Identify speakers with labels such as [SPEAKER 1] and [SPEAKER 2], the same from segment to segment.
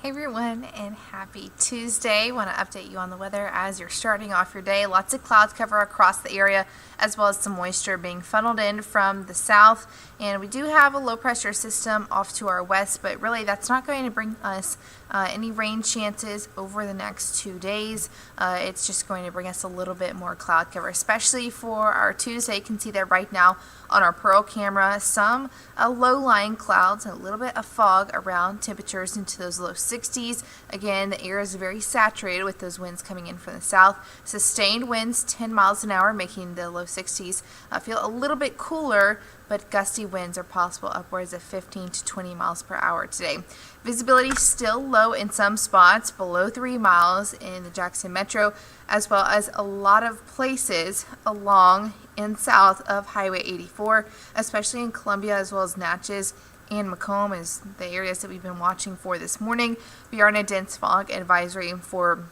[SPEAKER 1] Hey everyone, and happy Tuesday. Want to update you on the weather as you're starting off your day. Lots of cloud cover across the area, as well as some moisture being funneled in from the south. And we do have a low pressure system off to our west, but really that's not going to bring us any rain chances over the next 2 days. It's just going to bring us a little bit more cloud cover, especially for our Tuesday. You can see that right now on our Pearl camera, some low-lying clouds, a little bit of fog around, temperatures into those low 60s. Again, the air is very saturated with those winds coming in from the south. Sustained winds 10 miles an hour, making the low 60s feel a little bit cooler, but gusty winds are possible upwards of 15 to 20 miles per hour today. Visibility still low in some spots, below 3 miles in the Jackson Metro, as well as a lot of places along and south of Highway 84, especially in Columbia, as well as Natchez and Macomb is the areas that we've been watching for this morning. We are in a dense fog advisory for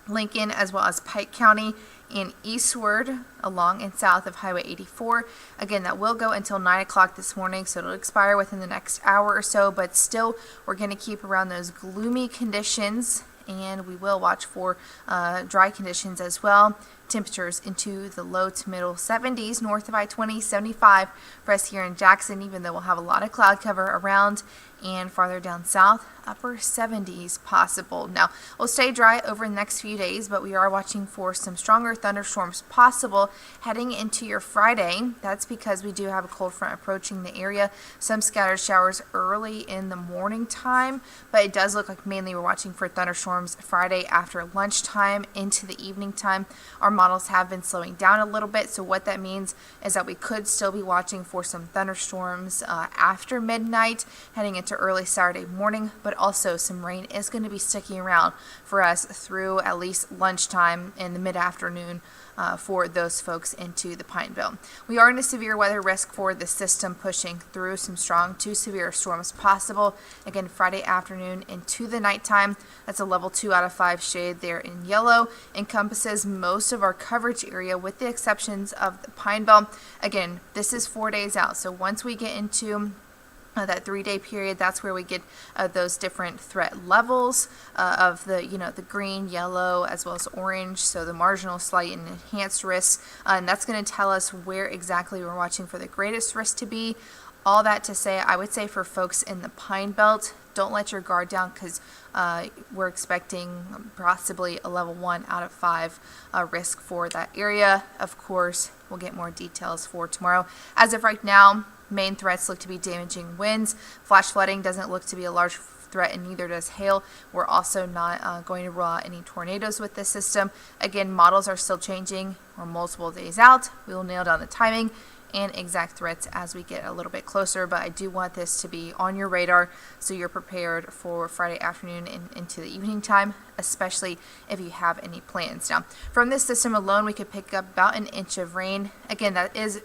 [SPEAKER 1] Lincoln as well as Pike County and eastward along and south of Highway 84. Again, that will go until 9 o'clock this morning, so it'll expire within the next hour or so, but still we're going to keep around those gloomy conditions, and we will watch for dry conditions as well. Temperatures into the low to middle 70s north of I-20, 75 for us here in Jackson, even though we'll have a lot of cloud cover around, and farther down south, upper 70s possible. Now, we'll stay dry over the next few days, but we are watching for some stronger thunderstorms possible heading into your Friday. That's because we do have a cold front approaching the area. Some scattered showers early in the morning time, but it does look like mainly we're watching for thunderstorms Friday after lunchtime into the evening time. Our models have been slowing down a little bit, so what that means is that we could still be watching for some thunderstorms after midnight heading into early Saturday morning, but also some rain is going to be sticking around for us through at least lunchtime in the mid-afternoon for those folks into the Pine Belt. We are in a severe weather risk for the system pushing through, some strong to severe storms possible. Again, Friday afternoon into the nighttime. That's a level 2 out of 5 shade there in yellow. Encompasses most of our coverage area with the exceptions of the Pine Belt. Again, this is 4 days out, so once we get into that 3-day period, that's where we get those different threat levels of the green, yellow, as well as orange, so the marginal, slight, and enhanced risks, and that's going to tell us where exactly we're watching for the greatest risk to be. All that to say, I would say for folks in the Pine Belt, don't let your guard down, because we're expecting possibly a level 1 out of 5 risk for that area. Of course, we'll get more details for tomorrow. As of right now, main threats look to be damaging winds. Flash flooding doesn't look to be a large threat, and neither does hail. We're also not going to rule out any tornadoes with this system. Again, models are still changing. We're multiple days out. We will nail down the timing and exact threats as we get a little bit closer, but I do want this to be on your radar so you're prepared for Friday afternoon and into the evening time, especially if you have any plans. Now, from this system alone, we could pick up about an inch of rain. Again, that is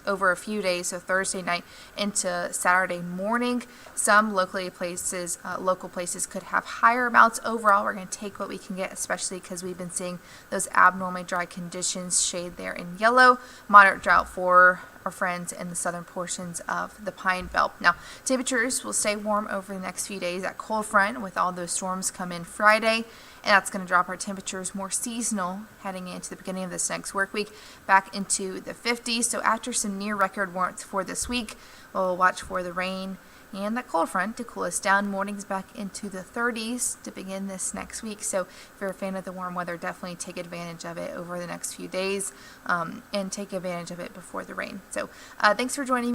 [SPEAKER 1] over a few days, so Thursday night into Saturday morning. Some local places could have higher amounts. Overall, we're going to take what we can get, especially because we've been seeing those abnormally dry conditions, shade there in yellow. Moderate drought for our friends in the southern portions of the Pine Belt. Now, temperatures will stay warm over the next few days. That cold front with all those storms come in Friday, and that's going to drop our temperatures more seasonal heading into the beginning of this next work week back into the 50s. So after some near record warmth for this week, we'll watch for the rain and that cold front to cool us down. Mornings back into the 30s to begin this next week. So if you're a fan of the warm weather, definitely take advantage of it over the next few days and take advantage of it before the rain. So thanks for joining me.